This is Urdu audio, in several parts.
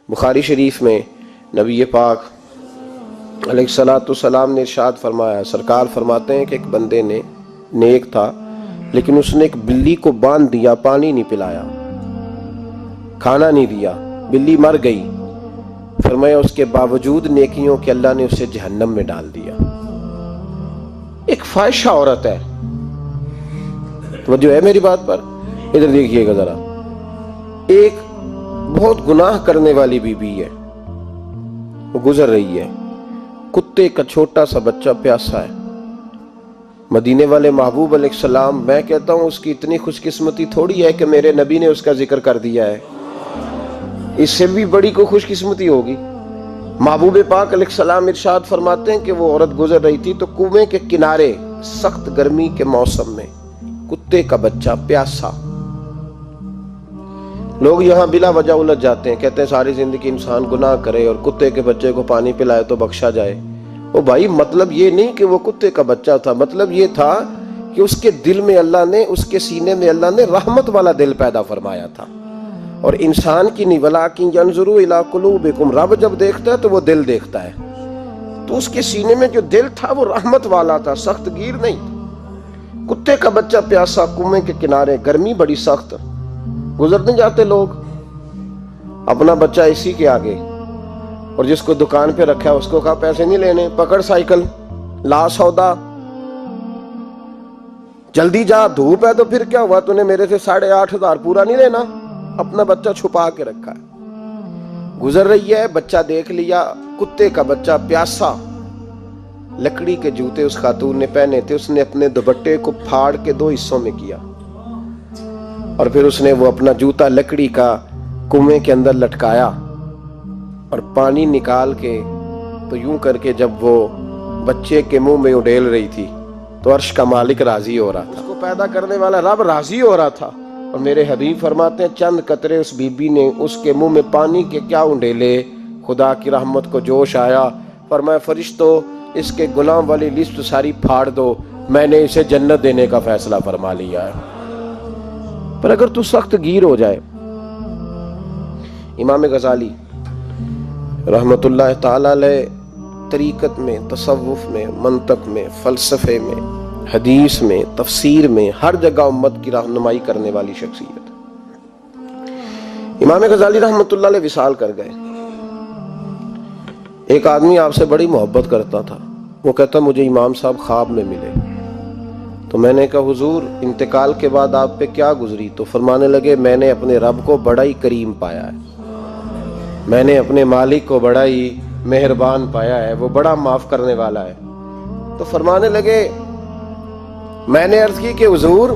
بخاری شریف میں نبی پاک علیہ السلام نے ارشاد فرمایا، سرکار فرماتے ہیں کہ ایک بندے نے نیک تھا لیکن اس نے ایک بلی کو باندھ دیا، پانی نہیں پلایا، کھانا نہیں دیا، بلی مر گئی۔ فرمایا اس کے باوجود نیکیوں کے اللہ نے اسے جہنم میں ڈال دیا۔ ایک فاحشہ عورت ہے، توجہ ہے میری بات پر؟ ادھر دیکھیے گا ذرا، ایک بہت گناہ کرنے والی بی بی ہے، وہ گزر رہی ہے، کتے کا چھوٹا سا بچہ پیاسا ہے۔ مدینے والے محبوب علیہ السلام، میں کہتا ہوں اس کی اتنی خوش قسمتی تھوڑی ہے کہ میرے نبی نے اس کا ذکر کر دیا ہے، اس سے بھی بڑی کوئی خوش قسمتی ہوگی۔ محبوب پاک علیہ السلام ارشاد فرماتے ہیں کہ وہ عورت گزر رہی تھی تو کنویں کے کنارے سخت گرمی کے موسم میں کتے کا بچہ پیاسا۔ لوگ یہاں بلا وجہ الجھ جاتے ہیں، کہتے ہیں ساری زندگی انسان گناہ کرے اور کتے کے بچے کو پانی پلائے تو بخشا جائے۔ او بھائی، مطلب یہ نہیں کہ وہ کتے کا بچہ تھا، مطلب یہ تھا کہ اس کے دل میں اللہ نے، اس کے سینے میں اللہ نے رحمت والا دل پیدا فرمایا تھا۔ اور انسان کی نہیں، وَلَٰكِن يَنظُرُ إِلَىٰ قُلُوبِكُمْ، رب جب دیکھتا ہے تو وہ دل دیکھتا ہے، تو اس کے سینے میں جو دل تھا وہ رحمت والا تھا، سخت گیر نہیں۔ کتے کا بچہ پیاسا، کنویں کے کنارے، گرمی بڑی سخت، گزرنے جاتے لوگ، اپنا بچہ اسی کے آگے، اور جس کو دکان پہ رکھا ہے اس کو کہا پیسے نہیں لینے، پکڑ سائیکل، لا سودا، جلدی جا، دھوپ ہے تو پھر کیا ہوا، تو نے میرے سے 8,500 پورا نہیں لینا، اپنا بچہ چھپا کے رکھا ہے۔ گزر رہی ہے، بچہ دیکھ لیا، کتے کا بچہ پیاسا، لکڑی کے جوتے اس خاتون نے پہنے تھے، اس نے اپنے دوپٹے کو پھاڑ کے 2 حصوں میں کیا، اور پھر اس نے وہ اپنا جوتا لکڑی کا کنویں کے اندر لٹکایا، اور پانی نکال کے تو یوں کر کے جب وہ بچے کے منہ میں اڈیل رہی تھی تو عرش کا مالک راضی ہو رہا تھا، اس کو پیدا کرنے والا رب راضی ہو رہا تھا۔ اور میرے حبیب فرماتے ہیں چند قطرے اس بی بی نے اس کے منہ میں پانی کے کیا اڈیلے، خدا کی رحمت کو جوش آیا، فرمایا فرشتو اس کے گناہ والی لسٹ ساری پھاڑ دو، میں نے اسے جنت دینے کا فیصلہ فرما لیا ہے۔ پر اگر تو سخت گیر ہو جائے، امام غزالی رحمت اللہ تعالی علیہ طریقت میں، تصوف میں، منطق میں، فلسفے میں، حدیث میں، تفسیر میں، ہر جگہ امت کی رہنمائی کرنے والی شخصیت۔ امام غزالی رحمت اللہ علیہ وصال کر گئے۔ ایک آدمی آپ سے بڑی محبت کرتا تھا، وہ کہتا مجھے امام صاحب خواب میں ملے، تو میں نے کہا حضور انتقال کے بعد آپ پہ کیا گزری؟ تو فرمانے لگے میں نے اپنے رب کو بڑا ہی کریم پایا ہے، میں نے اپنے مالک کو بڑا ہی مہربان پایا ہے، وہ بڑا معاف کرنے والا ہے۔ تو فرمانے لگے میں نے عرض کی کہ حضور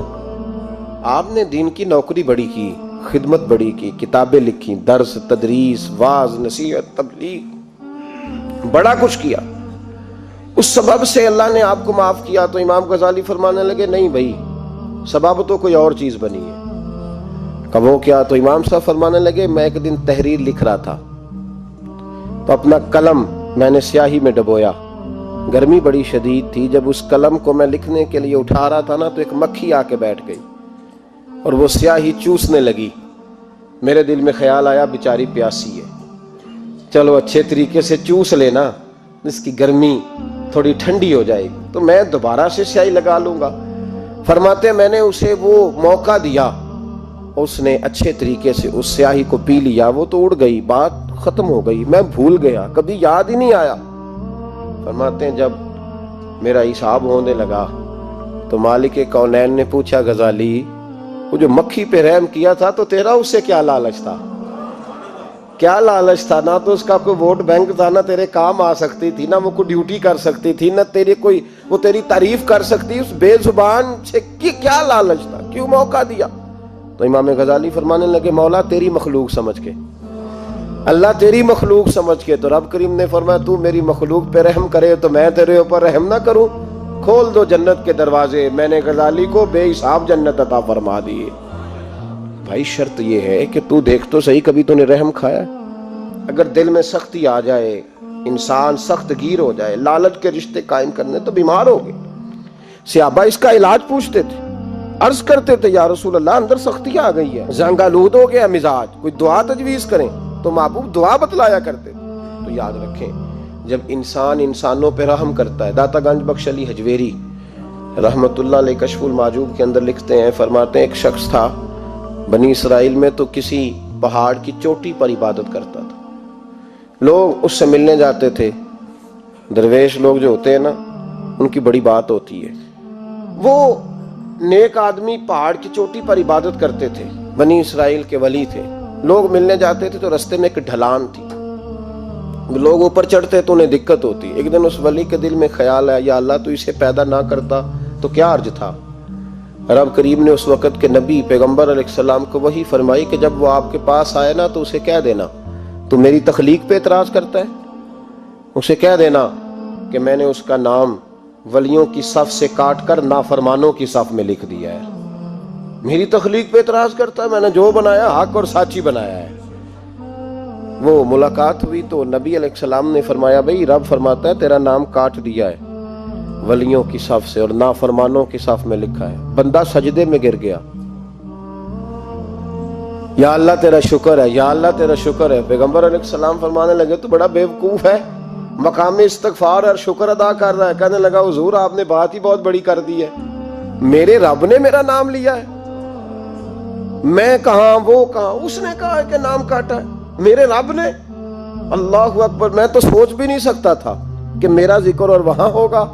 آپ نے دین کی نوکری بڑی کی، خدمت بڑی کی، کتابیں لکھی، درس، تدریس، واعظ، نصیحت، تبلیغ، بڑا کچھ کیا، اس سبب سے اللہ نے آپ کو معاف کیا۔ تو امام غزالی فرمانے لگے نہیں بھائی، سبب تو کوئی اور چیز بنی ہے۔ کہ وہ کیا؟ تو امام صاحب فرمانے لگے میں ایک دن تحریر لکھ رہا تھا تو اپنا قلم میں نے سیاہی میں ڈبویا، گرمی بڑی شدید تھی، جب اس قلم کو میں لکھنے کے لیے اٹھا رہا تھا نا تو ایک مکھی آ کے بیٹھ گئی اور وہ سیاہی چوسنے لگی۔ میرے دل میں خیال آیا بیچاری پیاسی ہے، چلو اچھے طریقے سے چوس لینا، اس کی گرمی تھوڑی ٹھنڈی ہو جائے گی تو میں دوبارہ سے سیاہی لگا لوں گا۔ فرماتے میں نے اسے وہ موقع دیا، اس نے اچھے طریقے سے اس سیاہی کو پی لیا، وہ تو اڑ گئی، بات ختم ہو گئی، میں بھول گیا، کبھی یاد ہی نہیں آیا۔ فرماتے ہیں جب میرا حساب ہونے لگا تو مالک کونین نے پوچھا غزالی وہ جو مکھی پہ رحم کیا تھا تو تیرا اس سے کیا لالچ تھا؟ کیا لالچ تھا؟ نہ تو اس کا کوئی ووٹ بینک تھا، نہ تیرے کام آ سکتی تھی، نہ وہ کوئی ڈیوٹی کر سکتی تھی، نہ تیرے کوئی وہ تیری تعریف کر سکتی، اس بے زبان سے کیا لالچ تھا؟ کیوں موقع دیا؟ تو امام غزالی فرمانے لگے مولا تیری مخلوق سمجھ کے، اللہ تیری مخلوق سمجھ کے۔ تو رب کریم نے فرمایا تو میری مخلوق پہ رحم کرے تو میں تیرے اوپر رحم نہ کروں؟ کھول دو جنت کے دروازے، میں نے غزالی کو بے حساب جنت عطا فرما دی۔ بھائی شرط یہ ہے کہ تو دیکھ تو صحیح کبھی تو نے رحم کھایا؟ اگر دل میں سختی آ جائے، انسان سخت گیر ہو جائے، لالچ کے رشتے قائم کرنے تو بیمار ہو گئے۔ صحابہ اس کا علاج پوچھتے تھے، عرض کرتے تھے یا رسول اللہ اندر سختی آ گئی ہے، زنگ آلود ہو گیا مزاج، کوئی دعا تجویز کریں۔ تو محبوب دعا بتلایا کرتے تھے۔ تو یاد رکھیں جب انسان انسانوں پہ رحم کرتا ہے، داتا گنج بخش علی حجویری رحمت اللہ علیہ کشف المعجوب کے اندر لکھتے ہیں، فرماتے ہیں ایک شخص تھا بنی اسرائیل میں، تو کسی پہاڑ کی چوٹی پر عبادت کرتا تھا۔ لوگ اس سے ملنے جاتے تھے، درویش لوگ جو ہوتے ہیں نا ان کی بڑی بات ہوتی ہے۔ وہ نیک آدمی پہاڑ کی چوٹی پر عبادت کرتے تھے، بنی اسرائیل کے ولی تھے۔ لوگ ملنے جاتے تھے تو رستے میں ایک ڈھلان تھی، لوگ اوپر چڑھتے تو انہیں دقت ہوتی۔ ایک دن اس ولی کے دل میں خیال آیا، یا اللہ تو اسے پیدا نہ کرتا تو کیا عرض تھا۔ رب کریم نے اس وقت کے نبی پیغمبر علیہ السلام کو وحی فرمائی کہ جب وہ آپ کے پاس آئے نا تو اسے کہہ دینا تو میری تخلیق پہ اعتراض کرتا ہے، اسے کہہ دینا کہ میں نے اس کا نام ولیوں کی صف سے کاٹ کر نافرمانوں کی صف میں لکھ دیا ہے۔ میری تخلیق پہ اعتراض کرتا ہے، میں نے جو بنایا حق اور سچی بنایا ہے۔ وہ ملاقات ہوئی تو نبی علیہ السلام نے فرمایا، بھئی رب فرماتا ہے تیرا نام کاٹ دیا ہے ولیوں کی صف سے اور نافرمانوں کی صف میں لکھا ہے۔ بندہ سجدے میں گر گیا، یا اللہ تیرا شکر ہے، یا اللہ تیرا شکر ہے۔ پیغمبر علیہ السلام فرمانے لگے تو بڑا بیوقوف ہے، مقام استغفار اور شکر ادا کر رہا ہے۔ کہنے لگا حضور آپ نے بات ہی بہت بڑی کر دی ہے، میرے رب نے میرا نام لیا ہے، میں کہاں وہ کہاں، اس نے کہا ہے کہ نام کاٹا ہے، میرے رب نے۔ اللہ اکبر، میں تو سوچ بھی نہیں سکتا تھا کہ میرا ذکر اور وہاں ہوگا،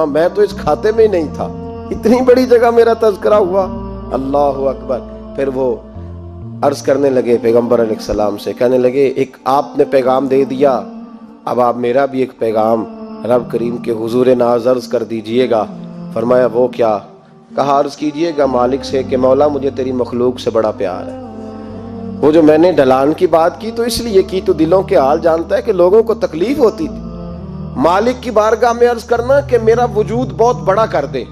میں تو اس کھاتے میں ہی نہیں تھا، اتنی بڑی جگہ میرا تذکرہ ہوا۔ اللہ اکبر۔ پھر وہ عرض کرنے لگے پیغمبر علیہ السلام سے، کہنے لگے ایک آپ نے پیغام دے دیا، اب آپ میرا بھی ایک پیغام رب کریم کے حضور ناز عرض کر دیجئے گا۔ فرمایا وہ کیا؟ کہا عرض کیجئے گا مالک سے کہ مولا مجھے تیری مخلوق سے بڑا پیار ہے۔ وہ جو میں نے ڈھلان کی بات کی تو اس لیے کی تو دلوں کے حال جانتا ہے کہ لوگوں کو تکلیف ہوتی تھی۔ مالک کی بارگاہ میں عرض کرنا کہ میرا وجود بہت بڑا کر دے۔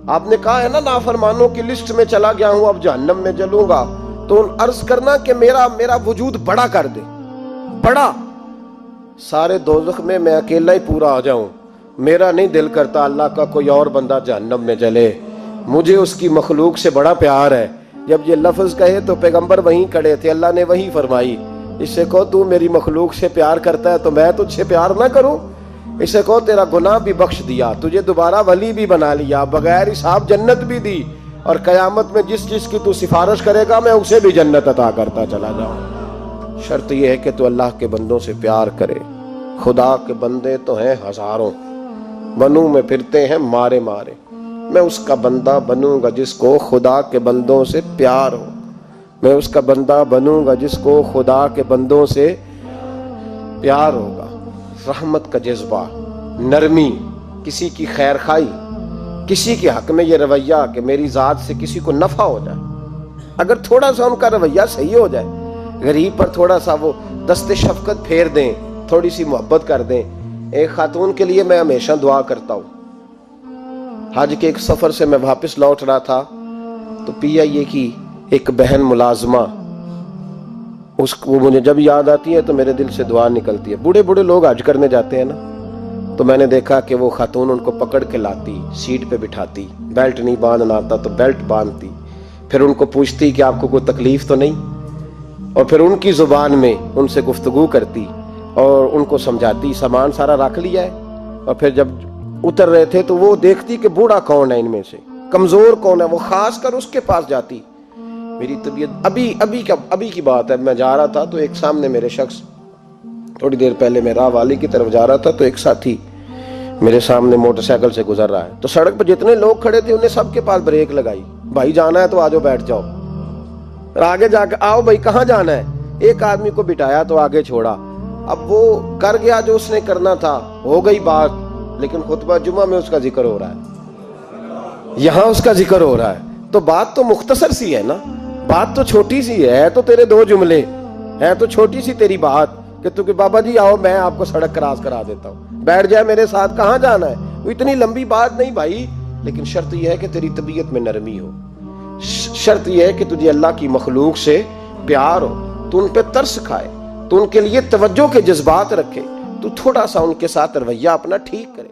آپ نے کہا ہے نا نافرمانوں کی لسٹ میں چلا گیا ہوں، اب جہنم میں جلوں گا، تو عرض کرنا کہ میرا وجود بڑا کر دے، بڑا، سارے دوزخ میں میں اکیلا ہی پورا آ جاؤں۔ میرا نہیں دل کرتا اللہ کا کوئی اور بندہ جہنم میں جلے، مجھے اس کی مخلوق سے بڑا پیار ہے۔ جب یہ لفظ کہے تو پیغمبر وہیں کھڑے تھے، اللہ نے وہی فرمائی، اس سے کہو تو میری مخلوق سے پیار کرتا ہے تو میں تجھ سے پیار نہ کروں؟ اس سے کہو تیرا گناہ بھی بخش دیا، تجھے دوبارہ ولی بھی بنا لیا، بغیر حساب جنت بھی دی، اور قیامت میں جس چیز کی تو سفارش کرے گا میں اسے بھی جنت عطا کرتا چلا جاؤں۔ شرط یہ ہے کہ تو اللہ کے بندوں سے پیار کرے۔ خدا کے بندے تو ہیں ہزاروں، بنوں میں پھرتے ہیں مارے مارے، میں اس کا بندہ بنوں گا جس کو خدا کے بندوں سے پیار ہو، میں اس کا بندہ بنوں گا جس کو خدا کے بندوں سے پیار ہوگا۔ رحمت کا جذبہ، نرمی، کسی کی خیر خواہی، کسی کے حق میں یہ رویہ کہ میری ذات سے کسی کو نفع ہو جائے، اگر تھوڑا سا ان کا رویہ صحیح ہو جائے، غریب پر تھوڑا سا وہ دست شفقت پھیر دیں، تھوڑی سی محبت کر دیں۔ ایک خاتون کے لیے میں ہمیشہ دعا کرتا ہوں۔ حج کے ایک سفر سے میں واپس لوٹ رہا تھا تو پی آئی اے کی ایک بہن ملازمہ، وہ مجھے جب یاد آتی ہے تو میرے دل سے دعا نکلتی ہے۔ بوڑھے بوڑھے لوگ حج کرنے جاتے ہیں نا، تو میں نے دیکھا کہ وہ خاتون ان کو پکڑ کے لاتی، سیٹ پہ بٹھاتی، بیلٹ نہیں باندھنا آتا تو بیلٹ باندھتی، پھر ان کو پوچھتی کہ آپ کو کوئی تکلیف تو نہیں، اور پھر ان کی زبان میں ان سے گفتگو کرتی اور ان کو سمجھاتی سامان سارا رکھ لیا ہے، اور پھر جب اتر رہے تھے تو وہ دیکھتی کہ بوڑھا کون ہے ان میں سے، کمزور کون ہے، وہ خاص کر اس کے پاس جاتی۔ میری طبیعت ابھی کی بات ہے، میں جا رہا تھا تو ایک سامنے میرے شخص، تھوڑی دیر پہلے میں راہ والی کی طرف جا رہا تھا تو ایک ساتھی میرے سامنے موٹر سائیکل سے گزر رہا ہے، تو سڑک پر جتنے لوگ کھڑے تھے انہیں سب کے پاس بریک لگائی، بھائی جانا ہے تو آجو بیٹھ جاؤ، اور آگے جا کے آؤ بھائی کہاں جانا ہے، ایک آدمی کو بٹھایا تو آگے چھوڑا۔ اب وہ کر گیا جو اس نے کرنا تھا، ہو گئی بات، لیکن خطبہ جمعہ میں اس کا ذکر ہو رہا ہے، یہاں اس کا ذکر ہو رہا ہے، تو بات تو مختصر سی ہے نا، بات تو چھوٹی سی ہے تو تیرے دو جملے ہیں، تو چھوٹی سی تیری بات کہ تو کہ بابا جی آؤ میں آپ کو سڑک کراس کرا دیتا ہوں، بیٹھ جائے میرے ساتھ، کہاں جانا ہے، وہ اتنی لمبی بات نہیں بھائی، لیکن شرط یہ ہے کہ تیری طبیعت میں نرمی ہو، شرط یہ ہے کہ تجھے اللہ کی مخلوق سے پیار ہو، تو ان پہ ترس کھائے، تو ان کے لیے توجہ کے جذبات رکھے، تو تھوڑا سا ان کے ساتھ رویہ اپنا ٹھیک کرے۔